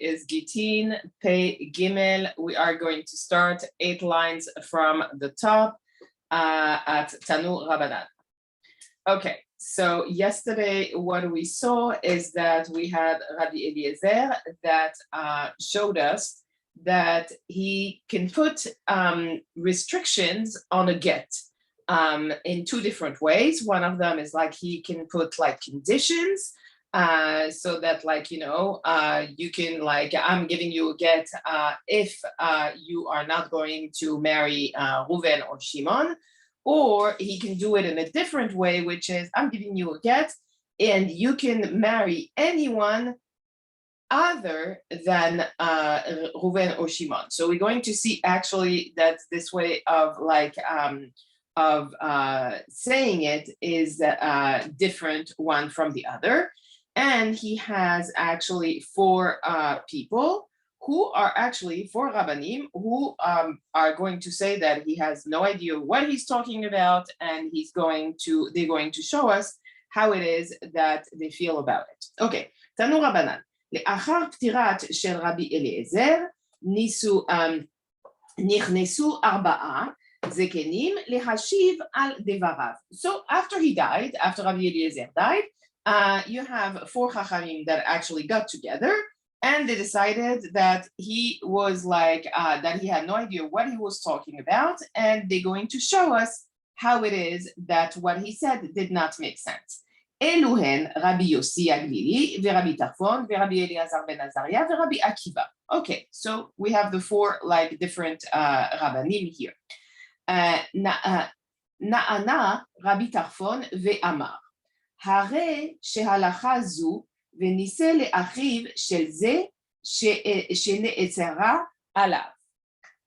Is Gittin, Pei Gimel. We are going to start 8 lines from the top at Tanu Rabbanan. Okay, so yesterday what we saw is that we had Rabbi Eliezer that showed us that he can put restrictions on a get in 2 different ways. One of them is like he can put like conditions. So that you can I'm giving you a get if you are not going to marry Reuven or Shimon, or he can do it in a different way, which is I'm giving you a get and you can marry anyone other than Reuven or Shimon. So we're going to see actually that this way of saying it is different one from the other. And he has actually 4 people who are actually 4 Rabbanim who are going to say that he has no idea what he's talking about, and they're going to show us how it is that they feel about it. Okay, Tanu Rabbanan. לאחר פטירת של רבי אליעזר נכנסו 4 זקנים להשיב על דבריו. So after he died, after Rabbi Eliezer died, you have 4 Chachamim that actually got together, and they decided that he was that he had no idea what he was talking about, and they're going to show us how it is that what he said did not make sense. אלו הן רבי יוסי הגלילי ורבי טרפון ורבי אליעזר בן עזריה ורבי עקיבא. Okay, so we have the 4 different Rabbanim here. נענה רבי טרפון ואמר, הרי שהלכה זו וניסה לאחיו של זה שנעצרה עליו.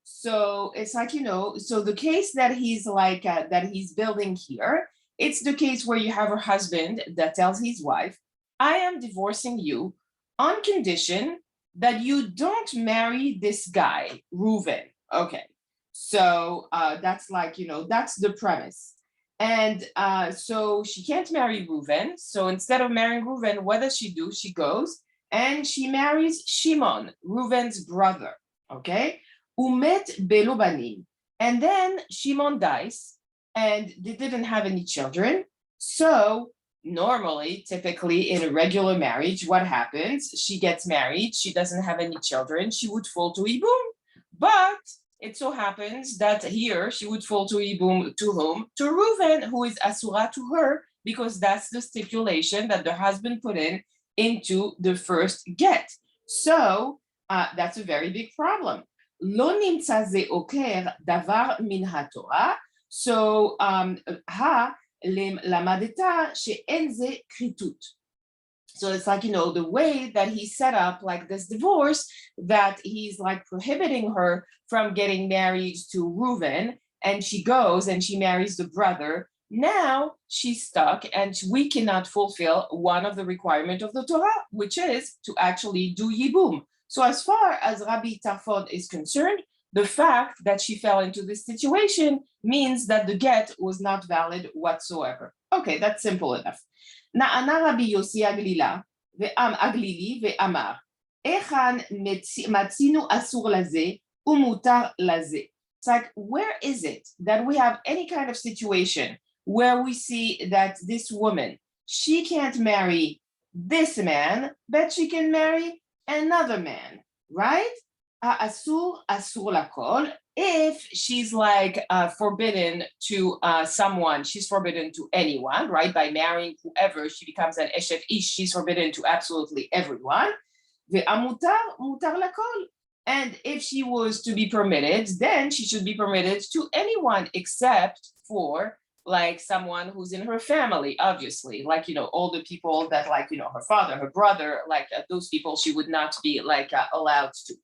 So it's so the case that he's building here, it's the case where you have a husband that tells his wife, I am divorcing you on condition that you don't marry this guy, Reuven. Okay, so that's that's the premise. And so she can't marry Reuven. So instead of marrying Reuven, what does she do? She goes and she marries Shimon, Reuven's brother. Okay? Umet belo banim. And then Shimon dies and they didn't have any children. So normally, typically in a regular marriage, what happens? She gets married. She doesn't have any children. She would fall to Ibum. But it so happens that here she would fall to Ibum, to whom? To Reuven, who is Asura to her, because that's the stipulation that the husband put into the first get. So that's a very big problem. Lo nimtza ze oker davar min haTorah. So lamadeta she'en ze kritut. So it's the way that he set up this divorce, that he's prohibiting her from getting married to Reuven, and she goes and she marries the brother. Now she's stuck and we cannot fulfill one of the requirements of the Torah, which is to actually do Yibum. So as far as Rabbi Tarfon is concerned, the fact that she fell into this situation means that the get was not valid whatsoever. Okay, that's simple enough. נענה רבי יוסי הגלילי ואמר, היכן מצינו אסור לזה ומותר לזה. It's where is it that we have any kind of situation where we see that this woman, she can't marry this man, but she can marry another man, right? Asur lakol. If she's forbidden to someone, she's forbidden to anyone, right? By marrying whoever, she becomes an eshet ish, she's forbidden to absolutely everyone. Ve'amutar mutar lakol. And if she was to be permitted, then she should be permitted to anyone except for someone who's in her family, obviously, all the people that her father, her brother, those people she would not be allowed to.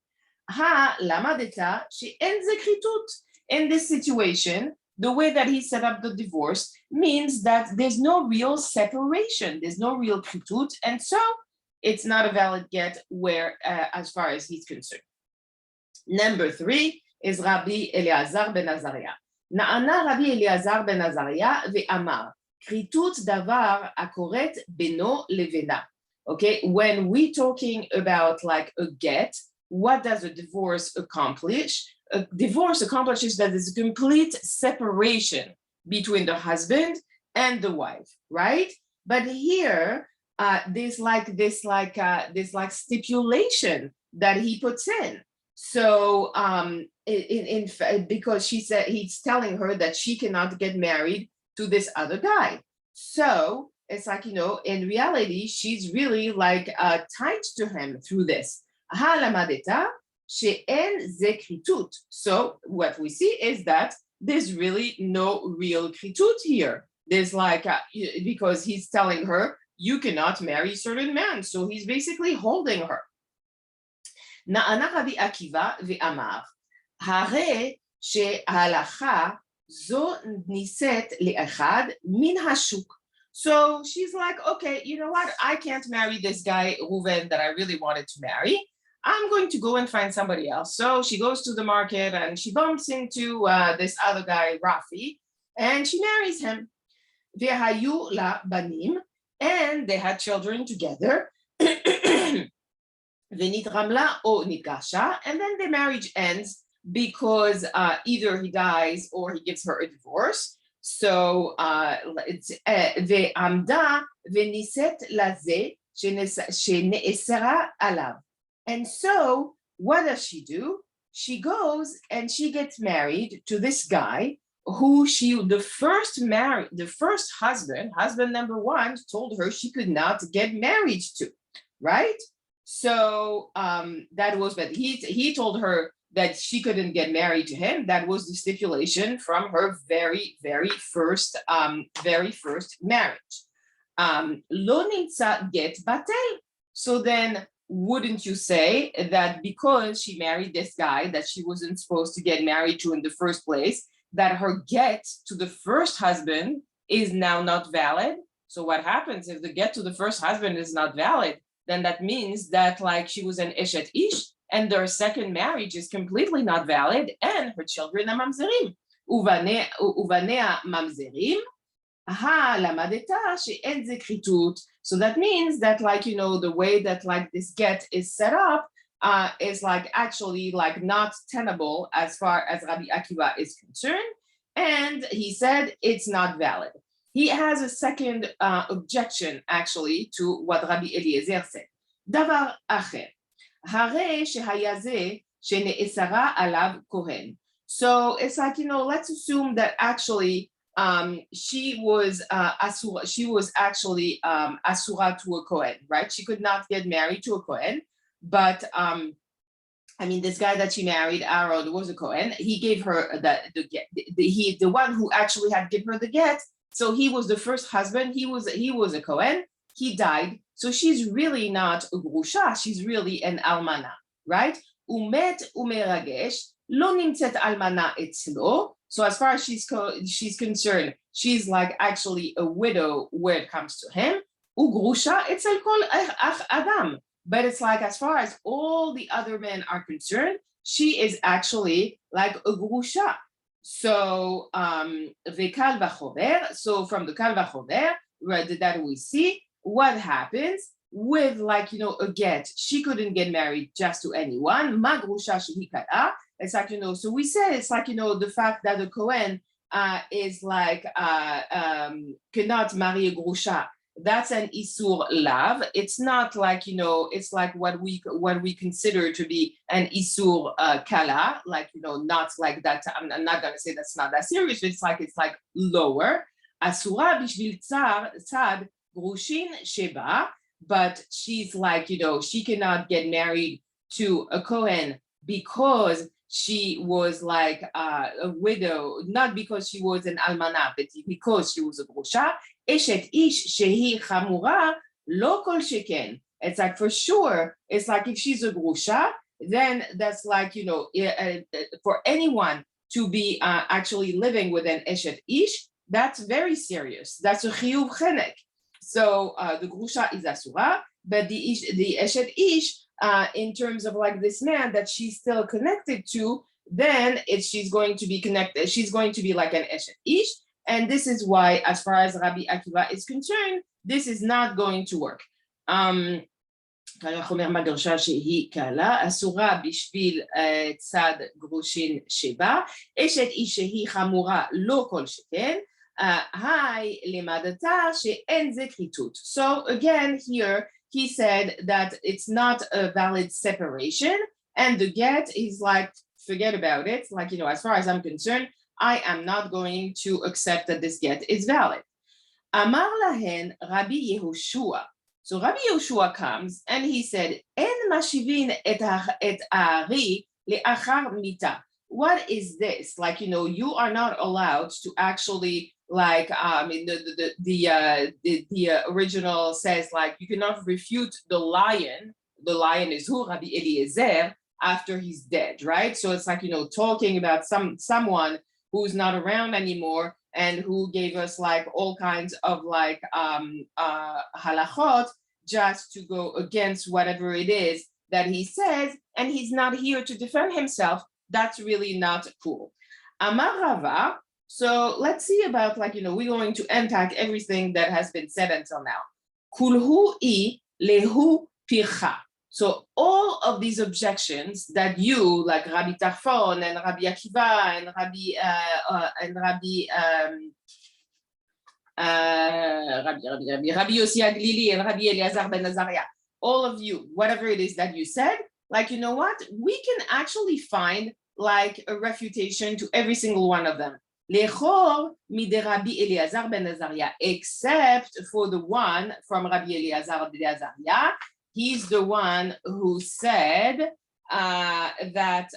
In this situation, the way that he set up the divorce means that there's no real separation, there's no real kritut, and so it's not a valid get as far as he's concerned. Number 3 is Rabbi Eliezer ben Azariah. נענה רבי אליעזר בן עזריה ואמר, כריתות דבר הקוראת בינו לבינה. Okay, when we're talking about like a get, what does a divorce accomplish? A divorce accomplishes that there's a complete separation between the husband and the wife, right? But here, there's like stipulation that he puts in. So because she said he's telling her that she cannot get married to this other guy. So it's like, in reality, she's really like tied to him through this. So what we see is that there's really no real kritut here. There's like, because he's telling her, you cannot marry certain men. So he's basically holding her. נענה רבי עקיבא ואמר, הרי שההלכה זו נישאת לאחד מן השוק. So she's like, okay, you know what? I can't marry this guy, Reuven, that I really wanted to marry. I'm going to go and find somebody else. So she goes to the market and she bumps into this other guy, Rafi, and she marries him. והיו לה בנים, and they had children together. ונתרמלה או נתגרשה, and then the marriage ends because either he dies or he gives her a divorce. So ועמדה ונישאת לזה שנאסרה עליו. And so what does she do? She goes and she gets married to this guy who the first husband number one, told her she could not get married to, right? So that was, but he told her that she couldn't get married to him. That was the stipulation from her very first marriage. Lo nimtza get batel. So then, wouldn't you say that because she married this guy that she wasn't supposed to get married to in the first place, that her get to the first husband is now not valid? So what happens if the get to the first husband is not valid? Then that means that like she was an eshet ish, and their second marriage is completely not valid, and her children are mamzerim. Uvanea mamzerim, lamadeta she'en ze kritut. So that means that like, the way that like this get is set up is like actually like not tenable as far as Rabbi Akiva is concerned. And he said it's not valid. He has a second objection actually to what Rabbi Eliezer said. Davar acher, hare shehaya ze shene'esara alav kohen. So it's like, let's assume that actually she was asura. She was actually asura to a kohen, right? She could not get married to a kohen, but this guy that she married, Aaron, was a kohen. He gave her the one who actually had given her the get. So he was the first husband. He was a Kohen. He died. So she's really not a grusha. She's really an almana, right? Umet umeragesh lo nimtzet almana etzlo. So as far as she's concerned, she's like actually a widow where it comes to him. Ugrusha etzel kol adam. But it's like as far as all the other men are concerned, she is actually like a grusha. So v'kal v'chover. So from the kal v'chover, right, that we see what happens with like a get. She couldn't get married just to anyone. Ma grusha shehi kala. It's like So we said it's like the fact that the Kohen is like cannot marry a grusha. That's an isur lav. It's not like it's like what we consider to be an isur kala, like not like that. I'm not gonna say that's not that serious, but it's like lower. Asura bishvil tzad grushin sheba, but she's like she cannot get married to a Kohen because she was like a widow, not because she was an almana, but because she was a grusha. Eshet ish shehi chamura lo kol sheken. It's like for sure. It's like if she's a grusha, then that's like for anyone to be actually living with an eshet ish, that's very serious. That's a chiyuv chenek. So the grusha is asura, but the eshet ish, in terms of like this man that she's still connected to, then she's going to be connected. She's going to be like an eshet ish. And this is why, as far as Rabbi Akiva is concerned, this is not going to work. קל וחומר מה דרשה שהיא קלה, אסורה בשביל צד גרושין שבה, אשת איש שהיא חמורה לא כל שכן, היי לימדתה שאין זה כריתות. So again here he said that it's not a valid separation, and the get is like, forget about it, like, you know, as far as I'm concerned, I am not going to accept that this get is valid. אמר להן רבי יהושע. So Rabbi Yehoshua comes and he said, "En mashivin et ari le'achar mita." What is this? Like, you know, you are not allowed to actually, like, the original says, like, you cannot refute the lion. The lion is who? Rabbi Eliezer, after he's dead, right? So it's like, you know, talking about someone who's not around anymore and who gave us like all kinds of like halachot just to go against whatever it is that he says, and he's not here to defend himself. That's really not cool. Amar Rava, so let's see about, like, you know, we're going to unpack everything that has been said until now. Kulhu I lehu pircha. So all of these objections that you, like Rabbi Tarfon and Rabbi Akiva and Rabbi Yossi Aglili and Rabbi Eliezer ben Azariah, all of you, whatever it is that you said, like, you know what, we can actually find like a refutation to every single one of them. Lechor mide Rabbi Eliezer ben Azariah, except for the one from Rabbi Eliezer ben Azariah. He's the one who said that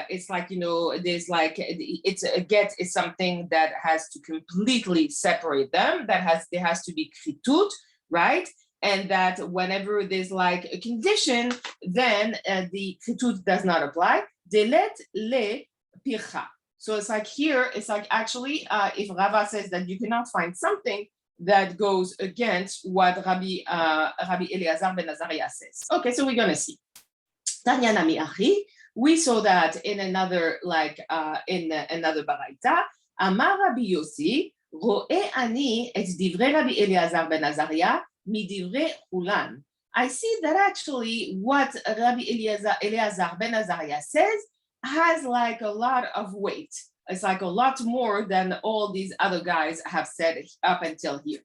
it's like, you know, there's like, it's a get is something that has to completely separate them, there has to be kritut, right? And that whenever there's like a condition, then the kritut does not apply. Delet le pircha. So it's like here, it's like actually, if Rava says that you cannot find something that goes against what Rabbi Eliezer ben Azariah says. Okay, so we're gonna see. Tanya nami achi, we saw that in another, like in another baraita. Amar Rabbi Yossi, ro'e ani et divrei Rabbi Eliezer ben Azariah midivrei chulan. I see that actually what Rabbi Eliezer ben Azariah says has like a lot of weight. It's like a lot more than all these other guys have said up until here.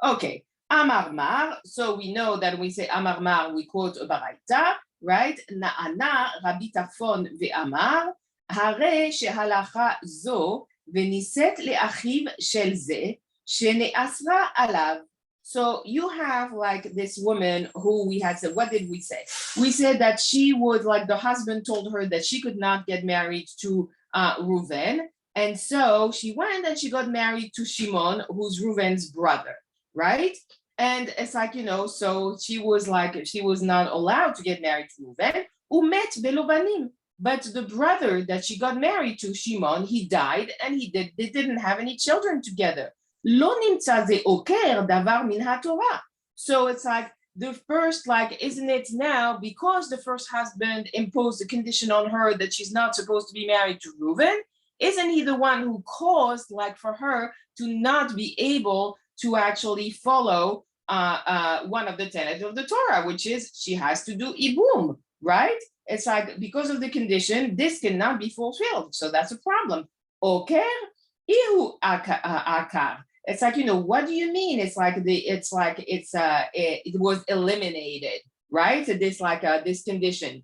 Okay, Amar Mar. So we know that when we say Amar Mar, we quote a baraita, right? Na'ana Rabbi Tarfon ve'amar, hare shehalacha zo veniset le'achiv shel ze, shene'asra alav. So you have like this woman who we had said, what did we say? We said that she would, like, the husband told her that she could not get married to Reuven. And so she went and she got married to Shimon, who's Reuven's brother, right? And it's like, you know, so she was not allowed to get married to Reuven. Umet belo banim. But the brother that she got married to, Shimon, he died and they didn't have any children together. Lo nimtza ze oker davar min haTorah. So it's like the first, like, isn't it now, because the first husband imposed a condition on her that she's not supposed to be married to Reuven, isn't he the one who caused, like, for her to not be able to actually follow one of the tenets of the Torah, which is she has to do ibum, right? It's like, because of the condition, this cannot be fulfilled. So that's a problem. Oker ihu akar. It's like, you know, what do you mean? It was eliminated, right? So this, like, this condition,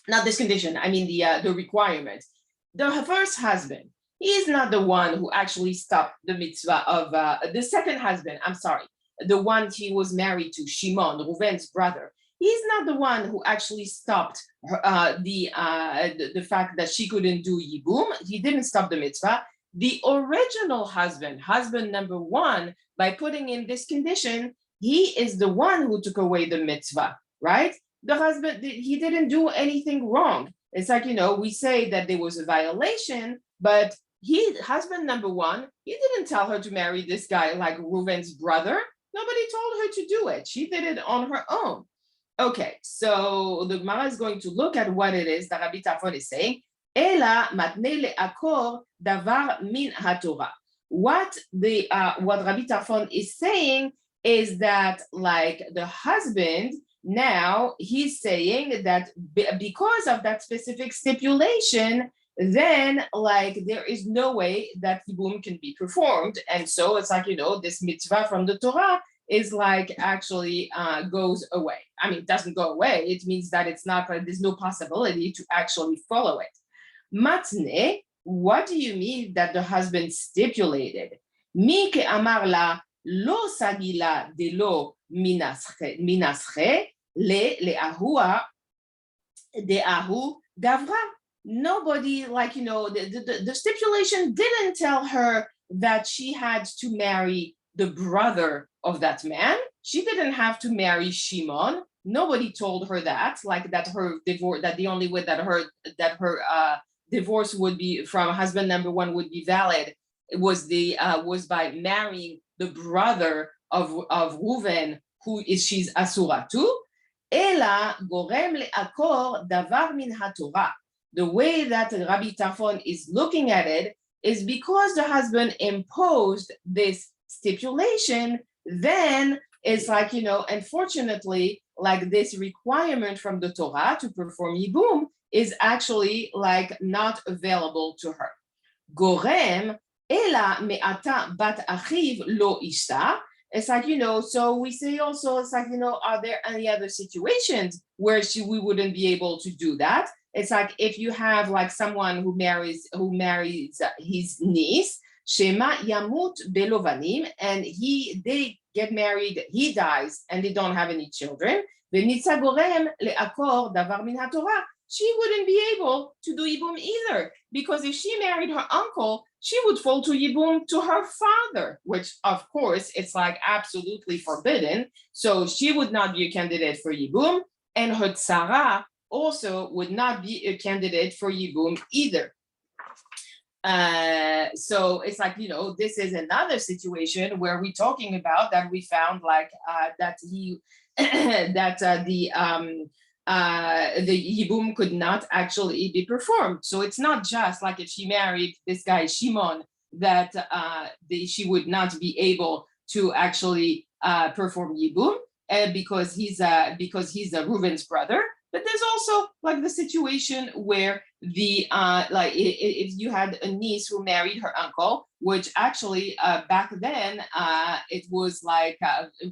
not this condition, I mean the requirement. The first husband, he is not the one who actually stopped the mitzvah of the second husband. I'm sorry, the one he was married to, Shimon, Reuven's brother. He's not the one who actually stopped the fact that she couldn't do yibum. He didn't stop the mitzvah. The original husband number one, by putting in this condition, he is the one who took away the mitzvah, right? The husband, he didn't do anything wrong. It's like, you know, we say that there was a violation, but husband number one, he didn't tell her to marry this guy like Reuven's brother. Nobody told her to do it. She did it on her own. Okay, so the Gemara is going to look at what it is that Rabbi Tarfon is saying. Ela matne le'akor davar min haTorah. What Rabbi Tarfon is saying is that like the husband, now he's saying that because of that specific stipulation, then like there is no way that Yibum can be performed. And so it's like, this mitzvah from the Torah is like actually goes away. I mean, it doesn't go away. It means that it's not, there's no possibility to actually follow it. Matne, what do you mean that the husband stipulated? Mi ke amar la lo sagila de lo minasche le ahua de ahu gavra. Nobody, like, the stipulation didn't tell her that she had to marry the brother of that man. She didn't have to marry Shimon. Nobody told her that, like that her divorce, that the only way that her divorce would be from husband number one would be valid was by marrying the brother of Reuven, she's asura too. Ela gorem le'akor davar min haTorah. The way that Rabbi Tarfon is looking at it is because the husband imposed this stipulation, then it's like, unfortunately, like this requirement from the Torah to perform Yibum is actually like not available to her. Gorem ela me'ata bat achiv lo ishta. It's like, so we say also, it's like, are there any other situations where we wouldn't be able to do that? It's like if you have like someone who marries his niece, Shema Yamut Belovanim, and they get married, he dies, and they don't have any children. V'nitza gorem le'akor davar min haTorah. She wouldn't be able to do Yibum either, because if she married her uncle, she would fall to Yibum to her father, which of course it's like absolutely forbidden. So she would not be a candidate for Yibum, and her tzara also would not be a candidate for Yibum either. So it's like, this is another situation where we're talking about that we found like that he that the Yibum could not actually be performed. So it's not just like if she married this guy Shimon that she would not be able to actually perform Yibum because he's a Reuven's brother. But there's also like the situation where like if you had a niece who married her uncle, which actually back then it was like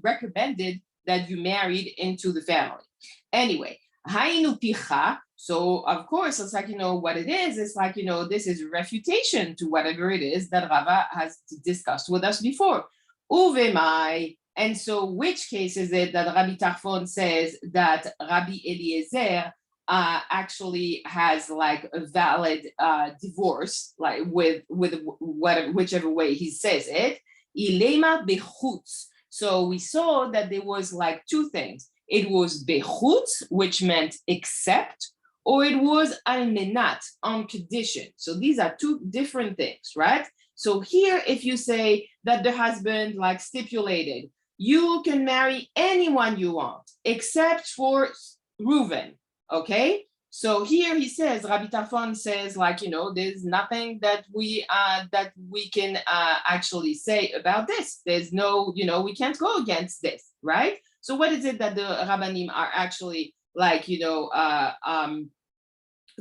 recommended that you married into the family. Anyway, hainu picha. So of course it's like, what it is. It's like, this is refutation to whatever it is that Rava has discussed with us before. Uvemai. And so which case is it that Rabbi Tarfon says that Rabbi Eliezer actually has like a valid divorce, like with whichever way he says it? Ilema bechutz. So we saw that there was like two things. It was bechutz, which meant except, or it was almenat, on condition. So these are two different things, right? So here, if you say that the husband like stipulated, you can marry anyone you want except for Reuven, okay? So here he says, Rabbi Tarfon says, like, there's nothing that we can actually say about this. There's no, we can't go against this, right? So what is it that the Rabbanim are actually like,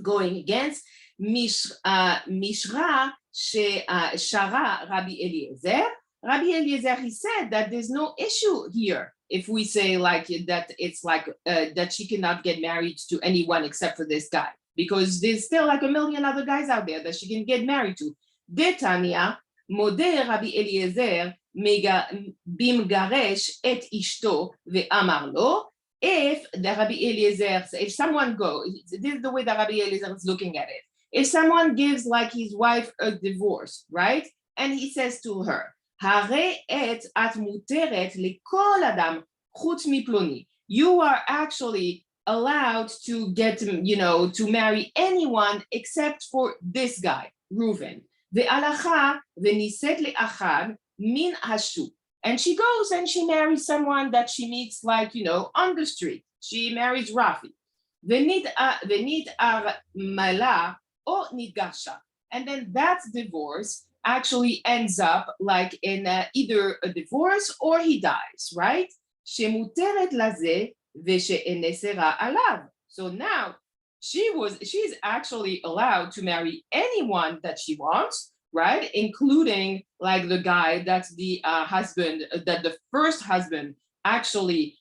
going against? Mishra shara Rabbi Eliezer. Rabbi Eliezer, he said that there's no issue here if we say like that it's like that she cannot get married to anyone except for this guy, because there's still like a million other guys out there that she can get married to. Detania, modeh Rabbi Eliezer bimgaresh et ishto ve'amar lo. If the Rabbi Eliezer, if someone goes, this is the way that Rabbi Eliezer is looking at it. If someone gives like his wife a divorce, right? And he says to her, הרי את מותרת לכל אדם חוץ מפלוני. You are actually allowed to get, to marry anyone except for this guy, Reuven. והלכה ונישאת לאחד מן השוק. And she goes and she marries someone that she meets like, on the street. She marries Rafi. ונתערמלה או נתגרשה. And then that's divorce. actually ends up like in either a divorce or he dies, right? שמותרת לזה ושאינסרה עליו. So now she's actually allowed to marry anyone that she wants, right? Including like the guy that's the husband, that the first husband actually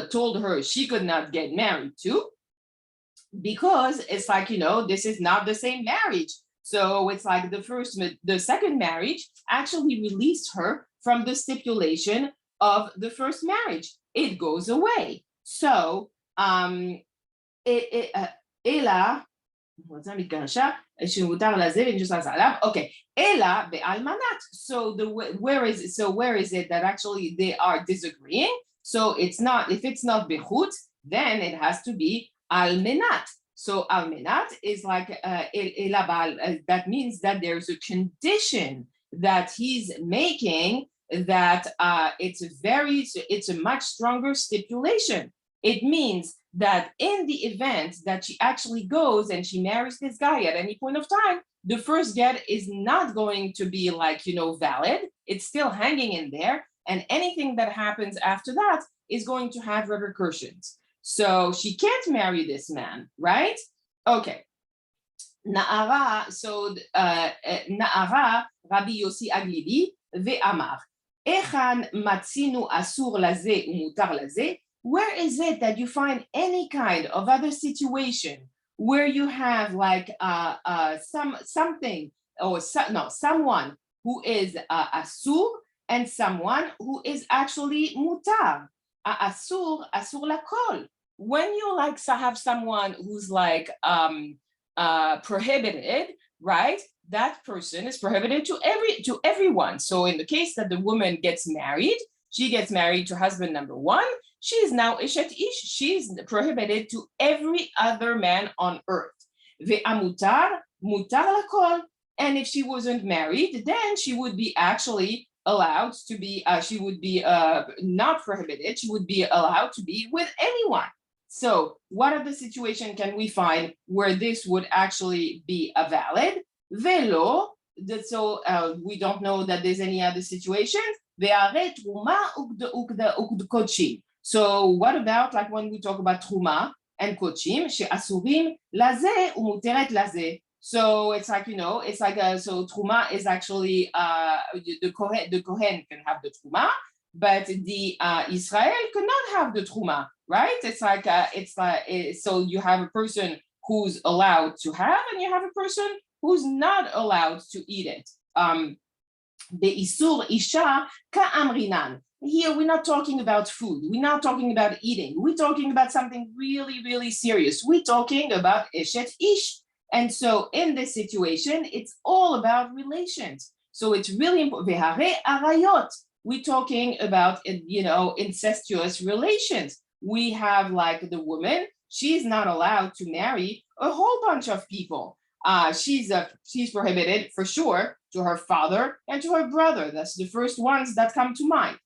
told her she could not get married to, because it's like, this is not the same marriage. So it's like the second marriage actually released her from the stipulation of the first marriage. It goes away. So, אלא, רוצה מתגרשה, שמותר לזה ונג'וס עליו, okay, אלא באלמנת. So where is it that actually they are disagreeing? So if it's not bechut, then it has to be almenat. So almenat is like that means that there's a condition that he's making, that it's a much stronger stipulation. It means that in the event that she actually goes and she marries this guy at any point of time, the first get is not going to be like, valid. It's still hanging in there. And anything that happens after that is going to have repercussions. So she can't marry this man, right? Okay. Na'ara, so Na'ara, Rabbi Yossi Aglili, ve'amar. Echan matzinu asur laze umutar laze. Where is it that you find any kind of other situation where you have like something or someone who is asur and someone who is actually mutar? Asur lakol. When you like have someone who's like prohibited, right? That person is prohibited to everyone. So in the case that the woman gets married, she gets married to husband number one. She is now Eshet Ish. She's prohibited to every other man on earth. Ve'amutar, mutar lakol. And if she wasn't married, then she would be actually allowed to be, she would be not prohibited. She would be allowed to be with anyone. So what other situation can we find where this would actually be a valid? Velo, so we don't know that there's any other situation. So what about like when we talk about truma and kochim, she'asurim laze umuteret laze. So it's like, it's like, so truma is actually, the Kohen can have the truma, but the Israel cannot have the truma, right? It's like, so you have a person who's allowed to have, and you have a person who's not allowed to eat it. Be'isur isha ka'amrinan. Here, we're not talking about food. We're not talking about eating. We're talking about something really, really serious. We're talking about eshet ish. And so in this situation, it's all about relations. So it's really important. Vehare arayot. We're talking about, incestuous relations. We have like the woman, she's not allowed to marry a whole bunch of people. She's prohibited for sure to her father and to her brother. That's the first ones that come to mind.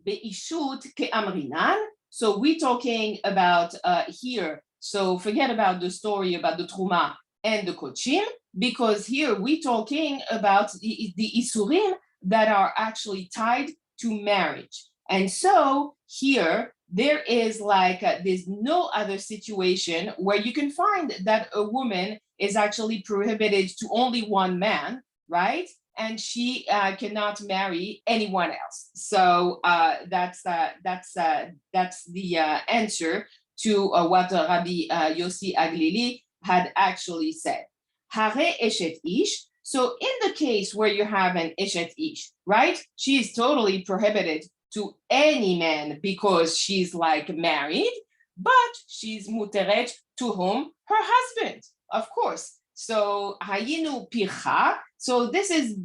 Be'ishut ke'amrinan. So we're talking about here. So forget about the story about the truma and the kochim, because here we're talking about the isurim that are actually tied to marriage. And so here there is like there's no other situation where you can find that a woman is actually prohibited to only one man, right? And she cannot marry anyone else. So that's the answer to what Rabbi Yossi Aglili had actually said. Hare eshet ish. So in the case where you have an eshet ish, right? She is totally prohibited to any man because she's like married, but she's muteret to whom? Her husband, of course. So hayinu pircha. So this is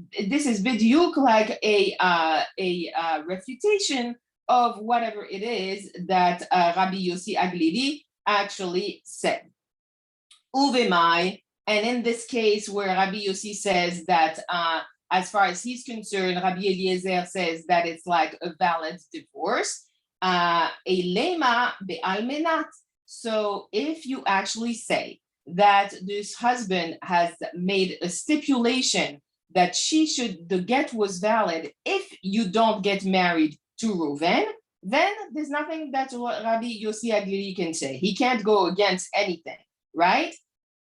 bidyuk like a refutation of whatever it is that Rabbi Yossi Aglili actually said. Uvemai, and in this case where Rabbi Yossi says that as far as he's concerned, Rabbi Eliezer says that it's like a valid divorce. Elema be'almenat. So if you actually say that this husband has made a stipulation that the get was valid if you don't get married to Reuven, then there's nothing that Rabbi Yossi Aglili can say. He can't go against anything, right?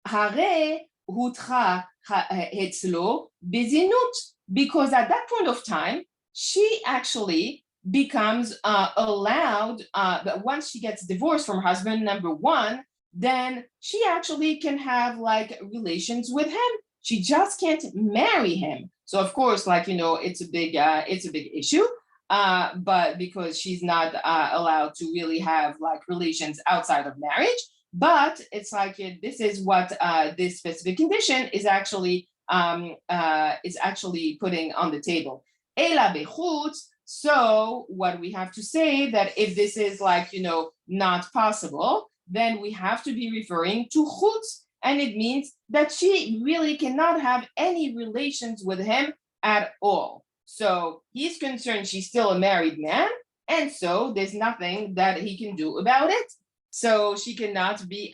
Hare hutcha etzlo bezinut, because at that point of time, she actually becomes allowed, once she gets divorced from husband number one, then she actually can have like relations with him. She just can't marry him. So of course, like, it's a big issue, but because she's not allowed to really have like relations outside of marriage. But it's like this is what this specific condition is actually putting on the table. Ela bechutz. So what we have to say that if this is like not possible, then we have to be referring to chutz, and it means that she really cannot have any relations with him at all. So he's concerned she's still a married man, and so there's nothing that he can do about it. So she cannot be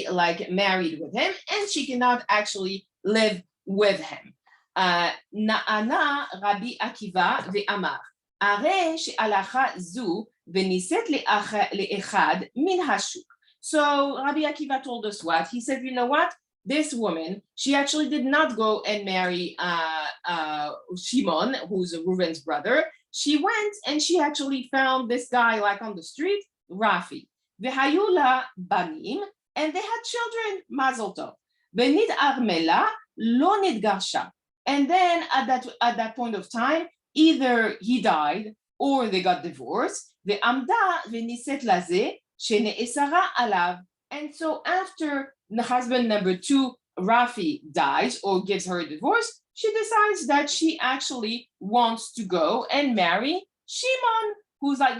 like married with him, and she cannot actually live with him. נענה רבי עקיבא ואמר, הרי שהלכה זו ונישאת לאחד מן השוק. So Rabbi Akiva told us what? He said, you know what? This woman, she actually did not go and marry Shimon, who's Reuven's brother. She went and she actually found this guy like on the street, Rafi. והיו לה בנים, and they had children, mazel tov. ונתערמלה, לא נתגרשה. And then at that point of time, either he died or they got divorced. ועמדה ונישאת לזה שנאסרה עליו. And so after the husband number two, Rafi, dies or gives her a divorce, she decides that she actually wants to go and marry Shimon, who's like,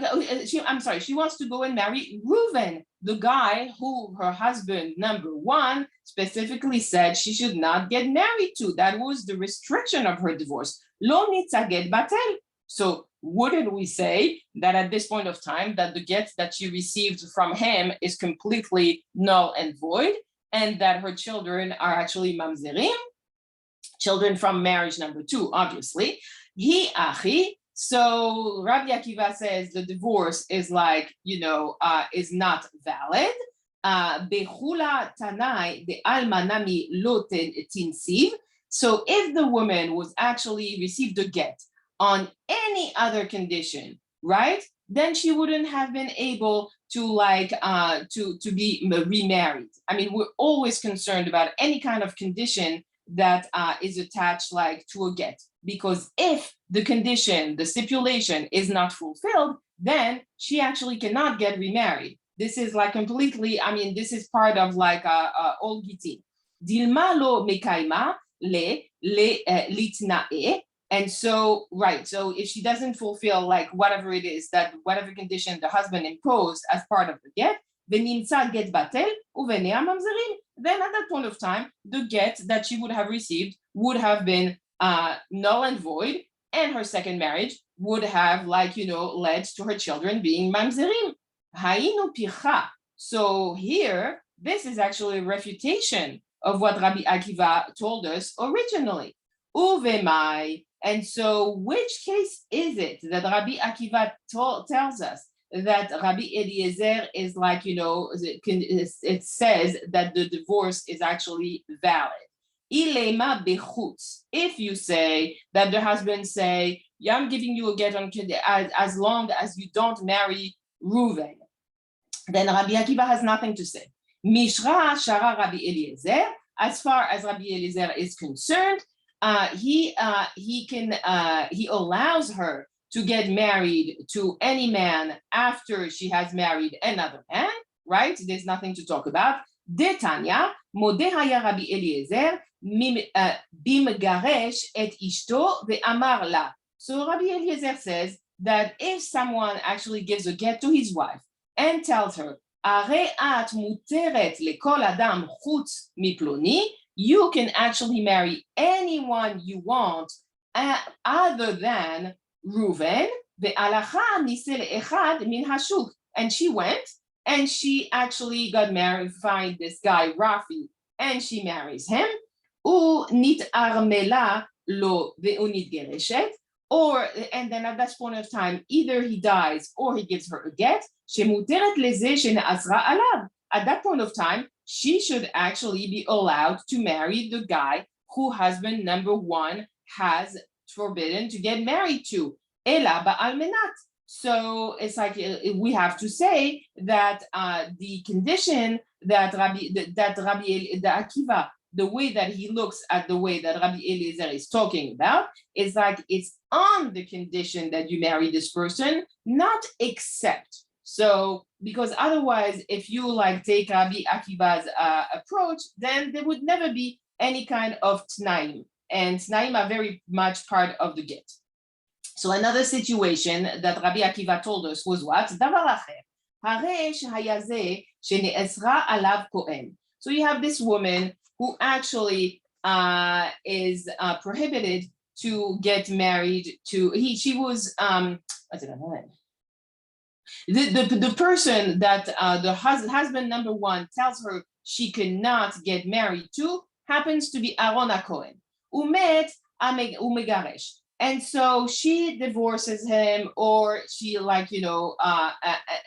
she wants to go and marry Reuven, the guy who her husband number one specifically said she should not get married to. That was the restriction of her divorce. Lo nitzaget batel. So wouldn't we say that at this point of time that the get that she received from him is completely null and void, and that her children are actually mamzerim, children from marriage number two, obviously. Hi achi. So Rabbi Akiva says the divorce is like, is not valid. Bechula tanai de almanami loten tinsiv. So if the woman was actually received a get on any other condition, right, then she wouldn't have been able to to be remarried. I mean, we're always concerned about any kind of condition that is attached like to a get, because if the condition, the stipulation is not fulfilled, then she actually cannot get remarried. This is like completely, this is part of like old Gittin. Dilma lo mekaima le litnae. And so, right, so if she doesn't fulfill like whatever it is, that whatever condition the husband imposed as part of the get, v'nimtza get batel uvenea mamzerim. Then at that point of time, the get that she would have received would have been null and void, and her second marriage would have led to her children being mamzerim. Hainu picha. So here, this is actually a refutation of what Rabbi Akiva told us originally. Uvemai. And so which case is it that Rabbi Akiva tells us that Rabbi Eliezer is like, it says that the divorce is actually valid? Ilema bechutz. If you say that the husband say, yeah, I'm giving you a get on as long as you don't marry Reuven, then Rabbi Akiva has nothing to say. Mishra shara Rabbi Eliezer. As far as Rabbi Eliezer is concerned, he allows her to get married to any man after she has married another man, right? There's nothing to talk about. Detanya, modeh haya Rabbi Eliezer, bimgaresh et ishto ve'amar la. So Rabbi Eliezer says that if someone actually gives a get to his wife and tells her, Are at muteret lekol adam chutz miploni, you can actually marry anyone you want other than Reuven, ve'alacha niseh le'echad min hashuk. And she went and she actually got married, find this guy, Rafi, and she marries him, ונתערמלה לו ונתגרשת, or, and then at that point of time, either he dies or he gives her a get, שמותרת לזה שנאסרה עליו. At that point of time, she should actually be allowed to marry the guy who husband number one has forbidden to get married to. Ela ba'al menat. So it's like we have to say that the condition that Rabbi Akiva, the way that he looks at the way that Rabbi Eliezer is talking about, is like it's on the condition that you marry this person, not except. So, because otherwise, if you like take Rabbi Akiva's approach, then there would never be any kind of t'naim, and t'naim are very much part of the get. So another situation that Rabbi Akiva told us was what? דבר אחר. הרי שהיה זה שנאסרה עליו כהן. So you have this woman who actually is prohibited to get married to, she was, the person that the husband number one tells her she cannot get married to happens to be Aaron HaKohen. Umet umegaresh. And so she divorces him, or she like,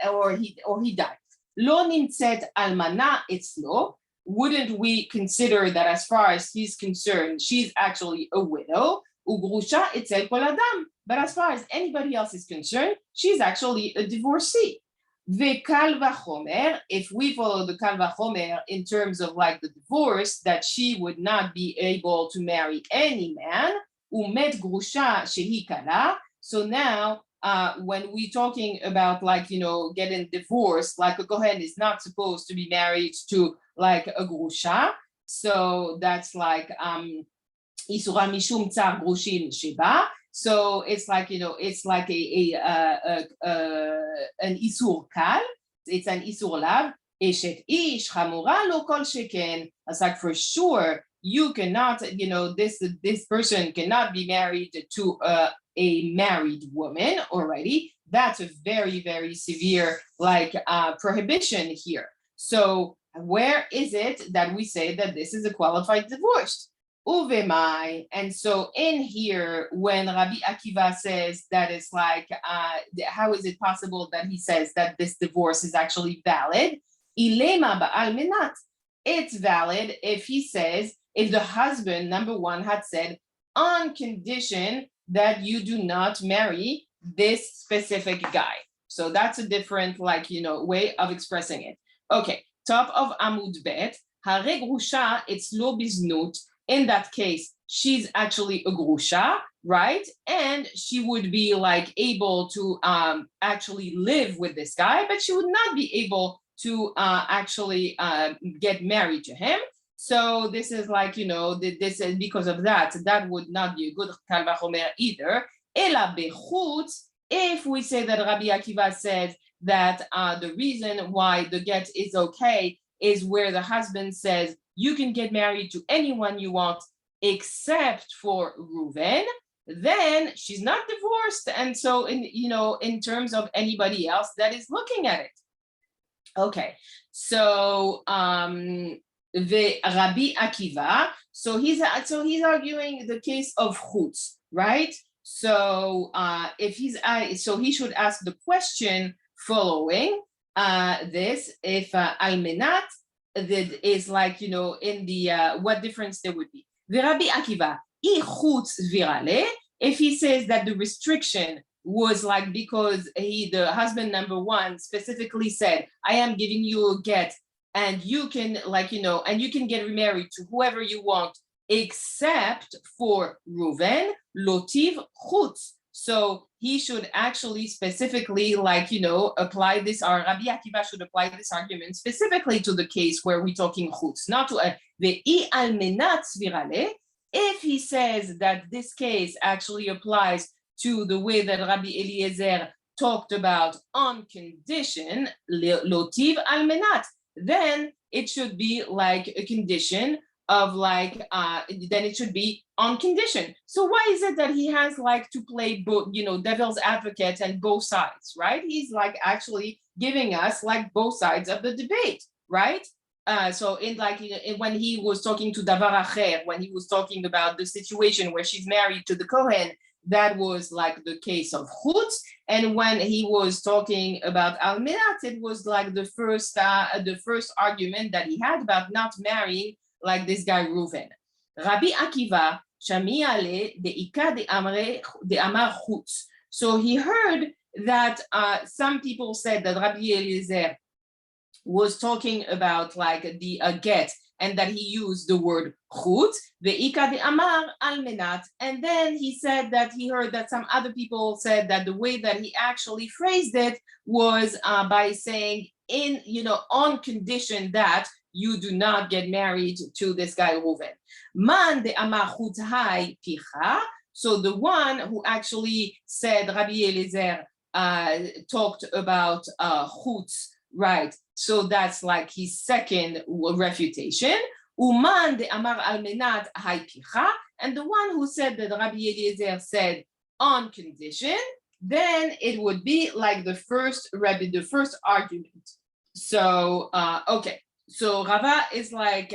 or he died. Lo nimtzet almana etzlo. Wouldn't we consider that as far as he's concerned, she's actually a widow? Ugrusha etzel kol adam. But as far as anybody else is concerned, she's actually a divorcee. Vekal vachomer, if we follow the kal vachomer in terms of like the divorce, that she would not be able to marry any man, umet grusha shehi kala. So now, when we're talking about like, getting divorced, like a kohen is not supposed to be married to like a grusha. So that's like isura mishum tsar grushin sheba. So it's like, it's like an isur kal. It's an isur lav. Eshet ish chamura lo kol sheken. It's like for sure you cannot, this person cannot be married to a married woman already. That's a very, very severe like prohibition here. So where is it that we say that this is a qualified divorce? Uvemai. And so in here, when Rabbi Akiva says that it's like, how is it possible that he says that this divorce is actually valid? Ilema ba'al menat. It's valid if he says, if the husband, number one, had said, on condition that you do not marry this specific guy. So that's a different, way of expressing it. Okay, top of Amud Bet, hare grusha etzlo biznut. In that case, she's actually a grusha, right? And she would be like able to actually live with this guy, but she would not be able to actually get married to him. So this is like, this is because of that would not be a good kal vachomer either. Ela bechutz, if we say that Rabbi Akiva says that the reason why the get is okay is where the husband says, you can get married to anyone you want except for Reuven, then she's not divorced. And so in terms of anybody else that is looking at it. Okay, so the Rabbi Akiva, so he's arguing the case of chutz, right? So if so he should ask the question following this, if almenat that is like, in the what difference there would be. The Rabbi Akiva, I chutz virale, if he says that the restriction was like because the husband number one specifically said, I am giving you a get, and you can and you can get remarried to whoever you want except for Reuven, lotiv chutz. So he should actually specifically apply this, or Rabbi Akiva should apply this argument specifically to the case where we're talking chutz, not to the I almenat virale. If he says that this case actually applies to the way that Rabbi Eliezer talked about on condition, lotiv almenat, then it should be like a condition of like, then it should be on condition. So why is it that he has like to play both, devil's advocate and both sides, right? He's like actually giving us like both sides of the debate, right? So in like when he was talking to Davar Acher, when he was talking about the situation where she's married to the Kohen, that was like the case of Chutz. And when he was talking about Almenat, it was like the first argument that he had about not marrying like this guy Reuven. Rabbi Akiva, Shami Ale, de Ika de Amar Chutz. So he heard that some people said that Rabbi Eliezer was talking about like the get, and that he used the word chutz, ve'ika de'amar almenat, and then he said that he heard that some other people said that the way that he actually phrased it was by saying on condition that you do not get married to this guy Reuven. Man de'amar chutz hai picha. So the one who actually said Rabbi Eliezer talked about chutz, right? So that's like his second refutation. Uman de Amar Almenat Haipicha, and the one who said that Rabbi Eliezer said on condition, then it would be like the first argument. So okay, so Rava is like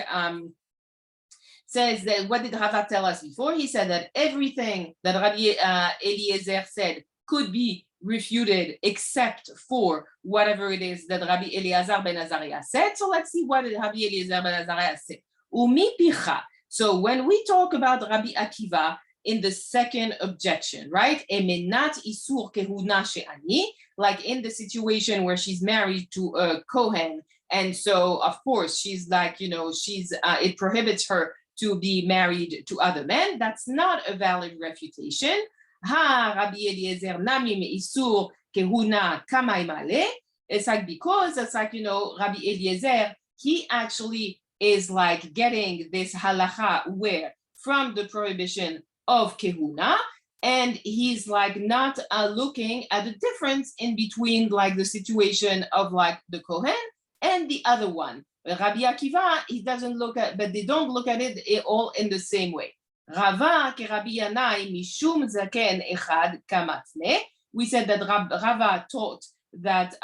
says that, what did Rava tell us before? He said that everything that Rabbi Eliezer said could be refuted except for whatever it is that Rabbi Eliezer ben Azariah said. So let's see what Rabbi Eliezer ben Azariah said. Umi picha. So when we talk about Rabbi Akiva in the second objection, right? Emenat isur kehuna she'ani, like in the situation where she's married to a Kohen, and so of course she's like, it prohibits her to be married to other men. That's not a valid refutation. Rabbi Eliezer nami me'isur kehuna kamay male. It's like, because it's like, Rabbi Eliezer, he actually is like getting this halacha where from the prohibition of kehuna, and he's like not looking at the difference in between like the situation of like the Kohen and the other one. Rabbi Akiva, he doesn't look at, but they don't look at it all in the same way. Rava ke Rabbi Yanai mishum zaken echad kamatne. We said that Rava taught that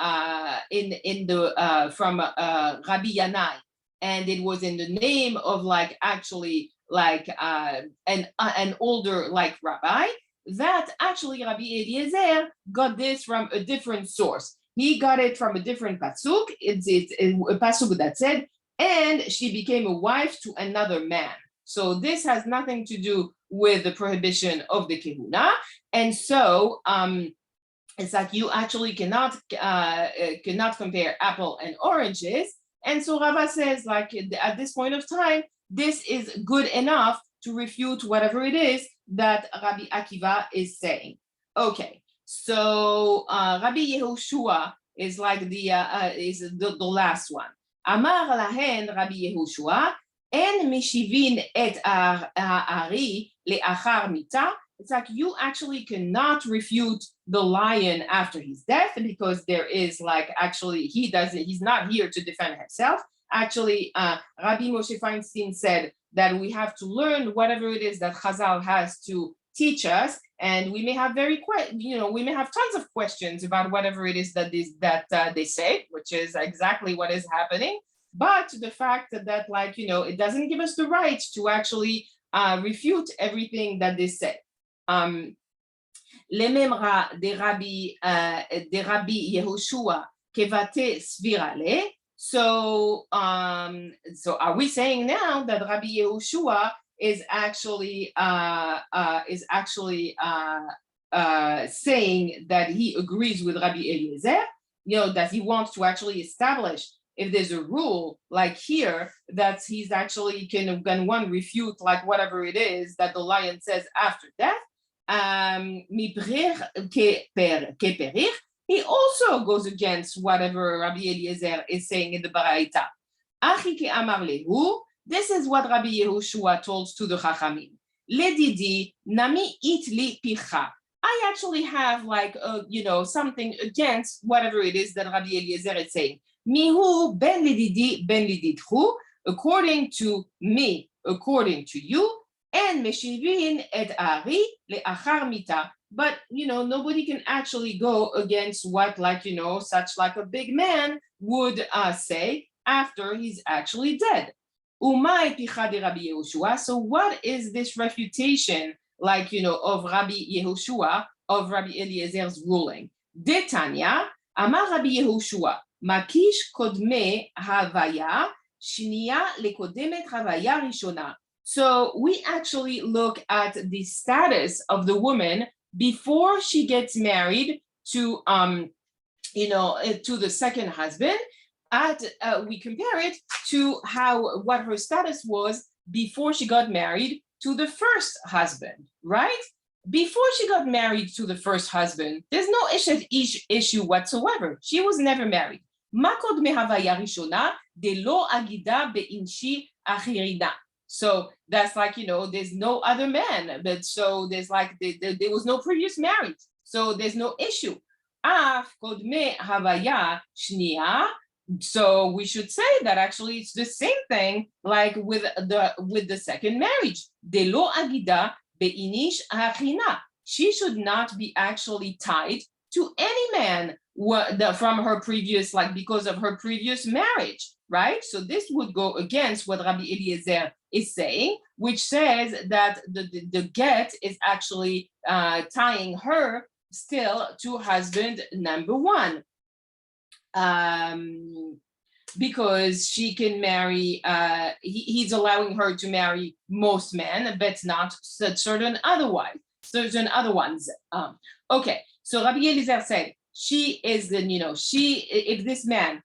in the from Rabbi Yanai, and it was in the name of like actually like an older like rabbi, that actually Rabbi Eliezer got this from a different source. He got it from a different pasuk. It's a pasuk that said, and she became a wife to another man. So this has nothing to do with the prohibition of the kehuna. And so it's like you actually cannot compare apple and oranges. And so Rava says, like, at this point of time, this is good enough to refute whatever it is that Rabbi Akiva is saying. Okay, so Rabbi Yehoshua is like the last one. Amar lahen Rabbi Yehoshua, en mishivin et ha'ari le'achar mita. It's like you actually cannot refute the lion after his death, because there is like actually he's not here to defend himself. Actually, Rabbi Moshe Feinstein said that we have to learn whatever it is that Chazal has to teach us, and we may have we may have tons of questions about whatever it is that they say, which is exactly what is happening. But the fact that like it doesn't give us the right to actually refute everything that they say. Lememra de Rabbi Yehoshua kevate svirale. So are we saying now that Rabbi Yehoshua is actually saying that he agrees with Rabbi Eliezer? That he wants to actually establish, if there's a rule like here, that he's actually can one refute like whatever it is that the lion says after death. He also goes against whatever Rabbi Eliezer is saying in the Baraita. This is what Rabbi Yehoshua told to the Chachamim. Ledidi nami itli picha. I actually have like something against whatever it is that Rabbi Eliezer is saying. Mihu ben lididi ben lididhu. According to me, according to you, and meshivin et ari le'achar mita. But, nobody can actually go against what, such like a big man would say after he's actually dead. Umay picha de Rabbi Yehoshua. So what is this refutation, of Rabbi Yehoshua, of Rabbi Eliezer's ruling? Detanya, Amar Rabbi Yehoshua, Makish kodme havaya, shniya lekodemet havaya rishona. So we actually look at the status of the woman before she gets married to to the second husband. We compare it to what her status was before she got married to the first husband, right? Before she got married to the first husband, there's no issue whatsoever. She was never married. Makod mehavaya rishona de lo agida beinshi achirina. So that's there's no other man, but so there's there was no previous marriage, so there's no issue. Af kodme havaya shniya. So we should say that actually it's the same thing with the second marriage. De lo agida beinish achina. She should not be actually tied to any man from her previous, because of her previous marriage, right? So this would go against what Rabbi Eliezer is saying, which says that the get is actually tying her still to husband number one. Because she can marry, he's allowing her to marry most men, but not certain other ones. Okay, so Rabbi Eliezer said, she is if this man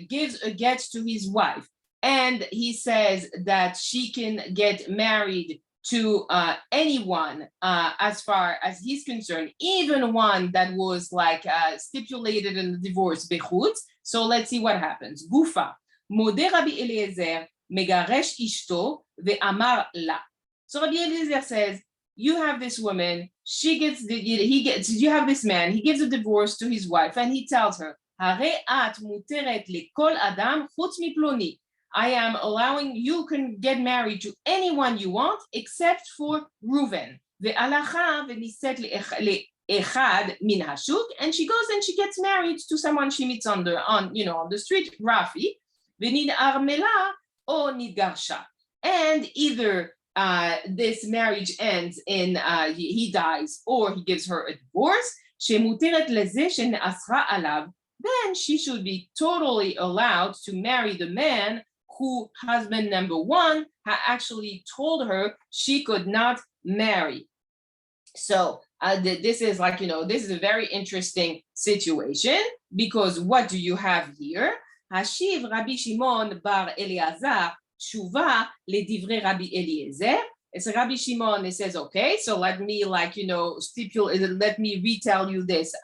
gives a get to his wife, and he says that she can get married to anyone as far as he's concerned, even one that was stipulated in the divorce bechutz. So let's see what happens. Gufa, modeh Rabbi Eliezer megaresh ishto ve'amar la. So Rabbi Eliezer says, you have this woman, you have this man, he gives a divorce to his wife, and he tells her, hare at muteret lekol adam chutz miploni. I am allowing, you can get married to anyone you want except for Reuven. Ve'alacha ve'niset le'echad min hashuk, and she goes and she gets married to someone she meets on the street, Rafi. Ve'nid armela or nidgarsha. And either this marriage ends in he dies or he gives her a divorce. Shemuteret leze shene'asra alav. Then she should be totally allowed to marry the man who husband number one had actually told her she could not marry. So this is this is a very interesting situation, because what do you have here? Hashiv Rabbi Shimon bar Eleazar shuva ledivre Rabbi Eliezer. It's Rabbi Shimon. It says, okay, so let me let me retell you this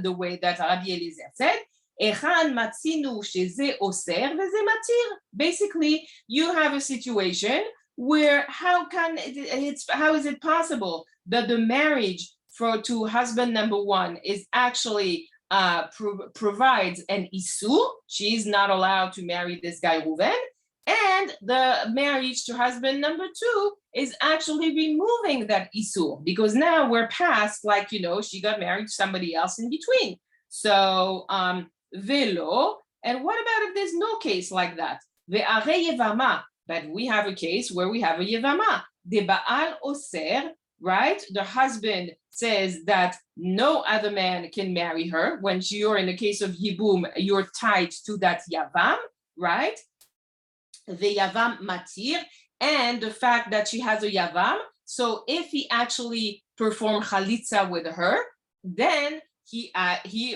the way that Rabbi Eliezer said. Basically, you have a situation where how is it possible that the marriage to husband number one is actually provides an isur? She's not allowed to marry this guy Reuven, and the marriage to husband number two is actually removing that isur, because now we're past she got married to somebody else in between. So velo, and what about if there's no case like that? Ve'are yevama, but we have a case where we have a yevama. De ba'al oser, right? The husband says that no other man can marry her. When you're in the case of yibum, you're tied to that yavam, right? The yavam matir, and the fact that she has a yavam. So if he actually performed chalitza with her, then he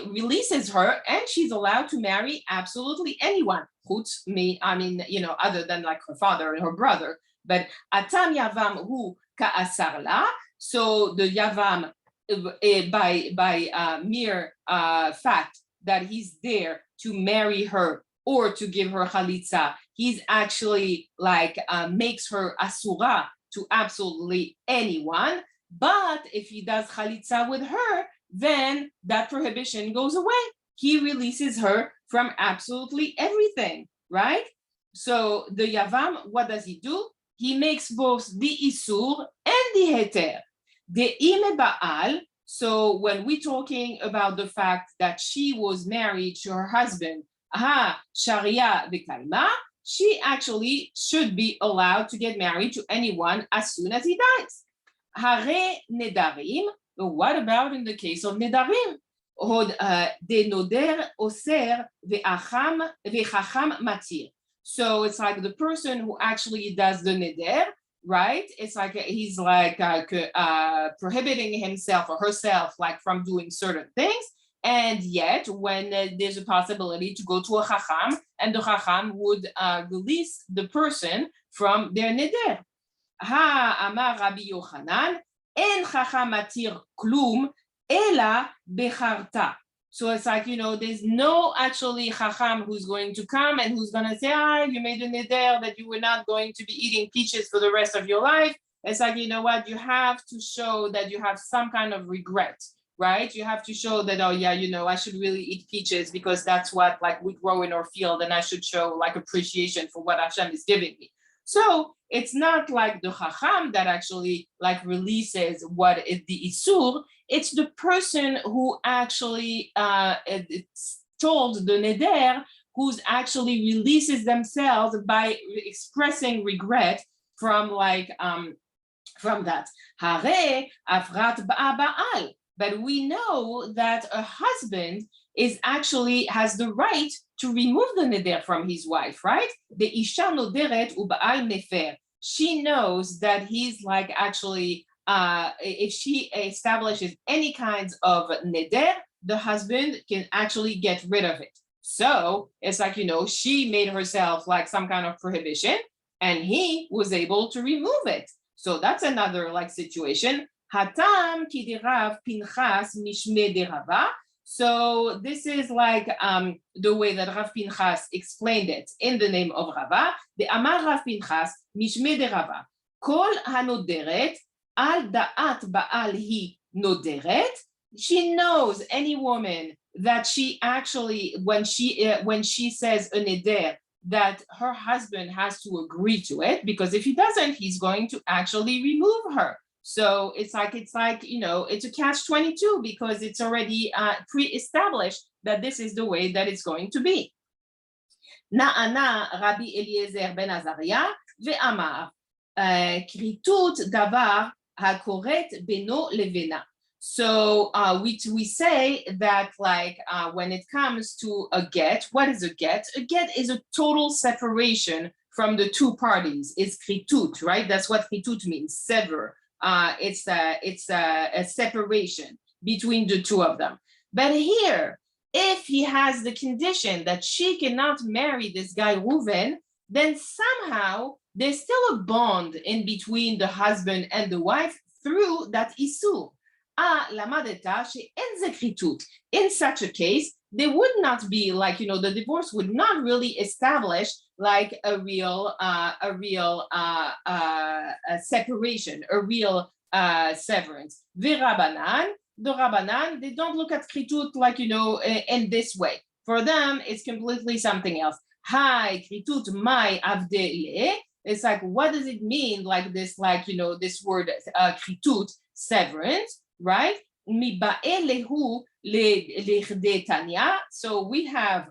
releases her, and she's allowed to marry absolutely anyone. Other than her father and her brother. But atam yavam hu ka'asar la. So the yavam, by mere fact that he's there to marry her or to give her chalitza, he's actually makes her asura to absolutely anyone. But if he does chalitza with her, then that prohibition goes away. He releases her from absolutely everything, right? So the yavam, what does he do? he makes both the isur and the heter. The ime ba'al, so when we're talking about the fact that she was married to her husband, sharia v'kalma, she actually should be allowed to get married to anyone as soon as he dies. Hare nedarim, what about in the case of nedarim? De noder oser ve'chacham matir. So it's like the person who actually does the neder, right? It's like he's like prohibiting himself or herself like from doing certain things. And yet when there's a possibility to go to a chacham, and the chacham would release the person from their neder. Amar Rabbi Yochanan, en chacham matir klum, ela becharta. So it's like, there's no actually chacham who's going to come and who's going to say, you made a neder that you were not going to be eating peaches for the rest of your life. It's like, you know what, you have to show that you have some kind of regret, right? You have to show that, oh yeah, I should really eat peaches because that's what like we grow in our field, and I should show like appreciation for what Hashem is giving me. So it's not like the chacham that actually like releases what is the isur. It's the person who actually told the neder, who's actually releases themselves by expressing regret from from that. Hare afrat ba'al. But we know that a husband has the right to remove the neder from his wife, right? The isha noderet u'ba'al nefer. She knows that he's like actually, if she establishes any kinds of neder, the husband can actually get rid of it. So it's like, she made herself like some kind of prohibition, and he was able to remove it. So that's another like situation. Hatam kidirav pinchas mishme derava. So this is like the way that Rav Pinchas explained it in the name of Rava. The Amar Rav Pinchas mishme derava. Kol hanoderet al da'at ba'al hi noderet. She knows, any woman, that she actually, when she says a neder, that her husband has to agree to it, because if he doesn't, he's going to actually remove her. So it's like, it's a catch-22, because it's already pre-established that this is the way that it's going to be. Na'ana Rabbi Eliezer ben Azariah ve'amar kritut davar hakoret beno levena. So we say that when it comes to a get, what is a get? A get is a total separation from the two parties. It's kritut, right? That's what kritut means, sever. It's a separation between the two of them. But here, if he has the condition that she cannot marry this guy Reuven, then somehow there's still a bond in between the husband and the wife through that isur. In such a case, there would not be the divorce would not really establish like a real separation, a real severance. The Rabbanan, they don't look at kritut in this way. For them, it's completely something else. Hi, kritut mai avde. It's like, what does it mean? Like this, this word kritut, severance, right? So we have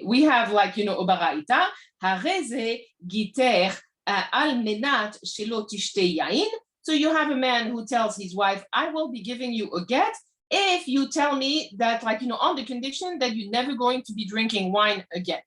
we have Obaraita, Hareze Giter al menat shelo tishte yain. So you have a man who tells his wife, I will be giving you a get if you tell me that, on the condition that you're never going to be drinking wine again.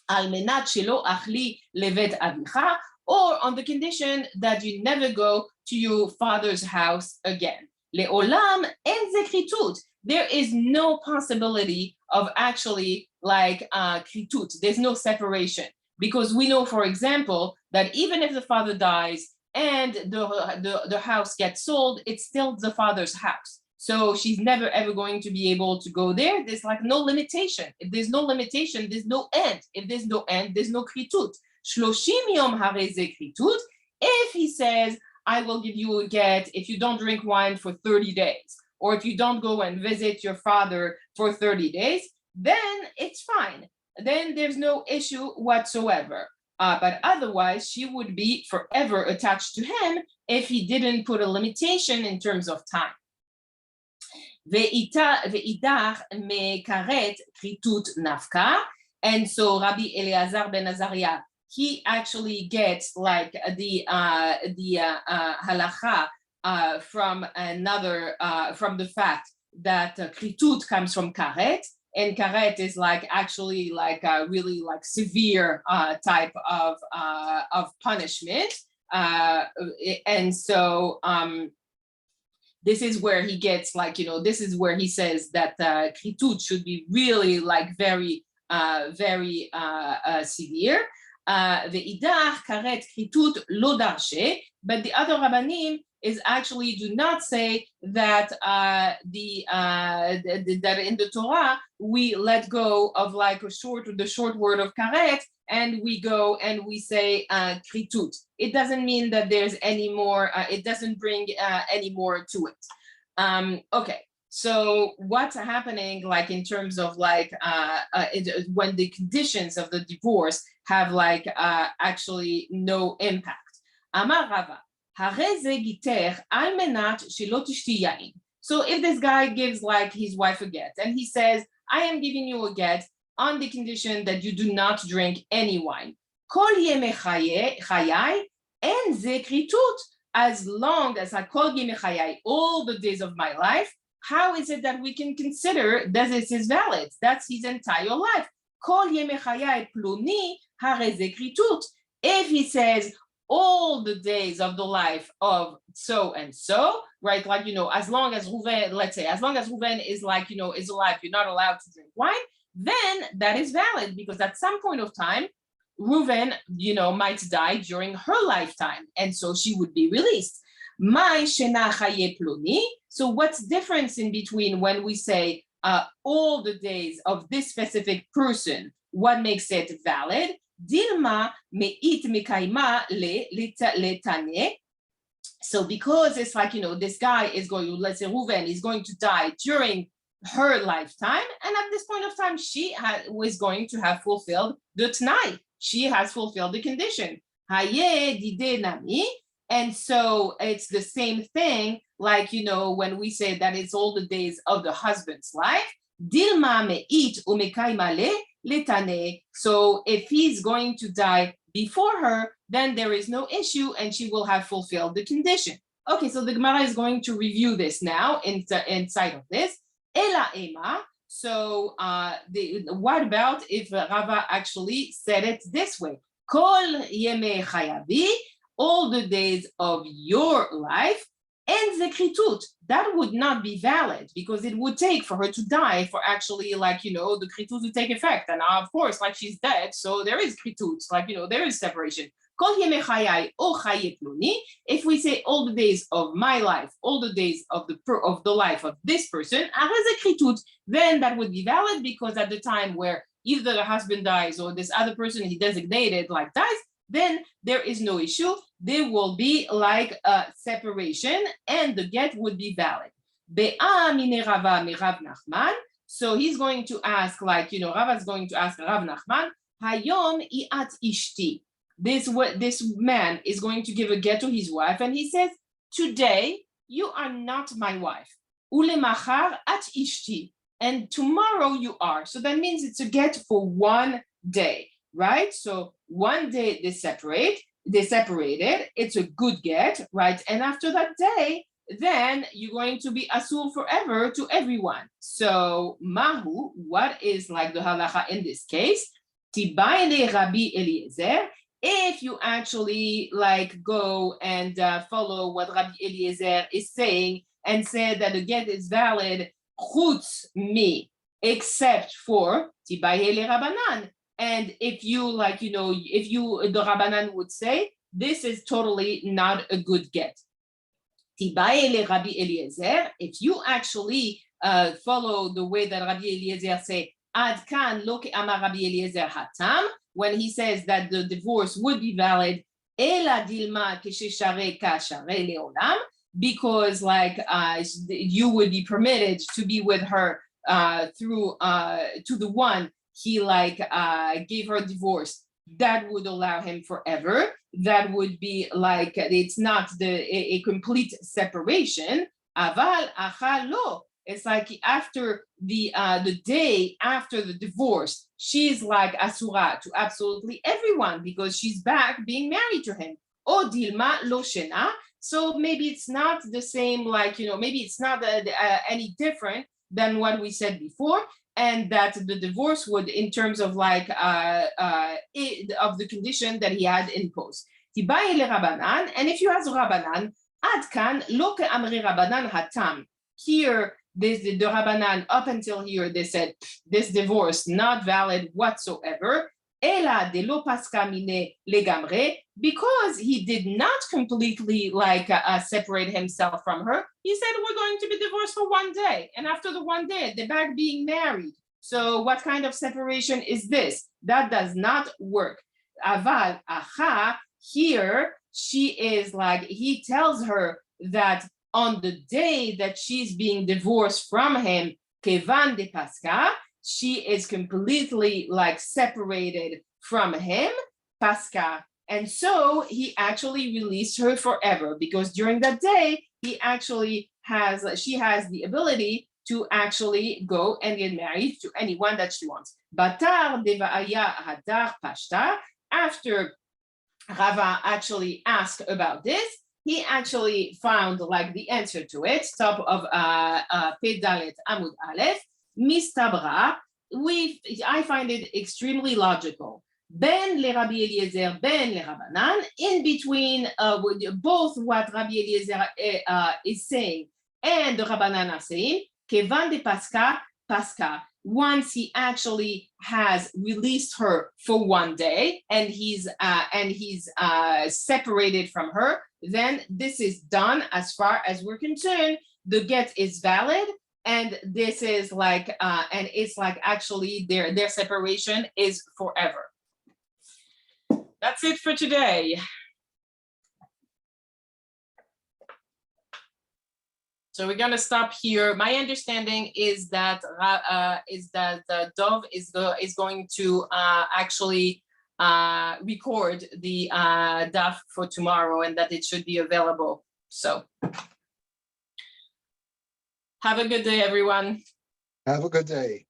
Al menat shelo achli levet avicha, or on the condition that you never go to your father's house again. Le'olam en zekritut. There is no possibility of actually kritut. There's no separation, because we know, for example, that even if the father dies and the house gets sold, it's still the father's house. So she's never ever going to be able to go there. There's no limitation. If there's no limitation, there's no end. If there's no end, there's no kritut. Shloshim yom hareze kritut. If he says, I will give you a get if you don't drink wine for 30 days, or if you don't go and visit your father for 30 days, then it's fine. Then there's no issue whatsoever. but otherwise she would be forever attached to him if he didn't put a limitation in terms of time. ואידך מכרת כריתות נפקא, and so Rabbi Eliezer ben Azariah, he actually gets like the halacha from the fact that kritut comes from karet, and karet is like actually like a really like severe type of punishment, and so this is where he gets like, this is where he says that kritut should be really like very severe. ואידך כרת כריתות לא דרשה, but the other rabbanim is actually do not say that that in the Torah we let go of like the short word of karet, and we go and we say kritut. It doesn't mean that there's any more, it doesn't bring any more to it. Okay. So what's happening like in terms of like when the conditions of the divorce have like actually no impact. Amar Rava, הרי זה גיתך על מנת שלא תשתי יין. So if this guy gives like his wife a get and he says, I am giving you a get on the condition that you do not drink any wine. כל ימי חיי אין זה כריתות. As long as I כל ימי חיי, all the days of my life, how is it that we can consider that this is valid? That's his entire life. כל ימי חיי פלוני, הרי זה כריתות. If he says all the days of the life of so and so, right? Like, as long as Reuven, let's say, as long as Reuven is like, is alive, you're not allowed to drink wine, then that is valid, because at some point of time, Reuven, might die during her lifetime, and so she would be released. My shena chaye ploni. So what's the difference in between when we say all the days of this specific person, what makes it valid? Dilma me'it mekaima letane. So because it's like, this guy is going, let's say Reuven is going to die during her lifetime, and at this point of time, she was going to have fulfilled the t'nai. She has fulfilled the condition. Haye dide nami. And so it's the same thing, like, when we say that it's all the days of the husband's life. Dilma me'it umekaima letane. So if he's going to die before her, then there is no issue and she will have fulfilled the condition. Okay, so the Gemara is going to review this now inside of this. Ela ema. So what about if Rava actually said it this way? Kol yemei chayavi, all the days of your life, and the kritut, that would not be valid, because it would take for her to die for actually, like, the kritut to take effect. And of course, like, she's dead, so there is kritut, like, there is separation. Kol yemei chayai o chaye pluni, if we say all the days of my life, all the days of the life of this person, kritut, then that would be valid, because at the time where either the husband dies or this other person he designated like dies, then there is no issue. There will be like a separation and the get would be valid. Be'a mine Rava mi Rav Nachman. So he's going to ask, like, Rava is going to ask Rav Nachman, Hayom i'at ishti. This man is going to give a get to his wife, and he says, today you are not my wife. Ulemachar at ishti. And tomorrow you are. So that means it's a get for one day, right? So one day they separated, it's a good get, right? And after that day, then you're going to be asul forever to everyone. So mahu, what is like the halacha in this case? Tibayle Rabbi Eliezer, if you actually like go and follow what Rabbi Eliezer is saying and say that the get is valid, chutz mi, except for Tibayle Rabbanan. And if you like, the Rabbanan would say, this is totally not a good get. Tibayle Rabbi Eliezer, if you actually follow the way that Rabbi Eliezer say, Ad kan lo ke'amar Rabbi Eliezer hatam, when he says that the divorce would be valid, ela dilma kesheshare kashare leolam, because like you would be permitted to be with her through to the one he like gave her divorce that would allow him forever. That would be like, it's not a complete separation. Aval acha lo. It's like after the day after the divorce, she's like asura to absolutely everyone because she's back being married to him. O dilma lo shena. So maybe it's not the same, like, maybe it's not any different than what we said before, and that the divorce would, in terms of like of the condition that he had imposed. Tibai le Rabbanan, and if you ask Rabbanan, ad kan lo ke'amri Rabbanan hatam. Here, the Rabbanan, up until here, they said this divorce not valid whatsoever. Ela de lo paska mine legamre, because he did not completely like separate himself from her. He said, we're going to be divorced for one day, and after the one day they're back being married. So what kind of separation is this? That does not work. Aval acha, here she is like, he tells her that on the day that she's being divorced from him, kevan de paska, she is completely like separated from him, Pascha. And so he actually released her forever, because during that day, she has the ability to actually go and get married to anyone that she wants. Batar deva'aya hadar pashta, after Rava actually asked about this, he actually found like the answer to it, top of Pedalet Amud Aleph. Mistabra, I find it extremely logical. Ben le Rabbi Eliezer, ben le Rabbanan, in between both what Rabbi Eliezer is saying and the Rabbanan are saying, Kevan de Pascha, Pascha. Once he actually has released her for one day and he's separated from her, then this is done as far as we're concerned. The get is valid. And this is like, and it's like actually their separation is forever. That's it for today. So we're gonna stop here. My understanding is that Dov is going to actually record the daf for tomorrow, and that it should be available. So. Have a good day, everyone. Have a good day.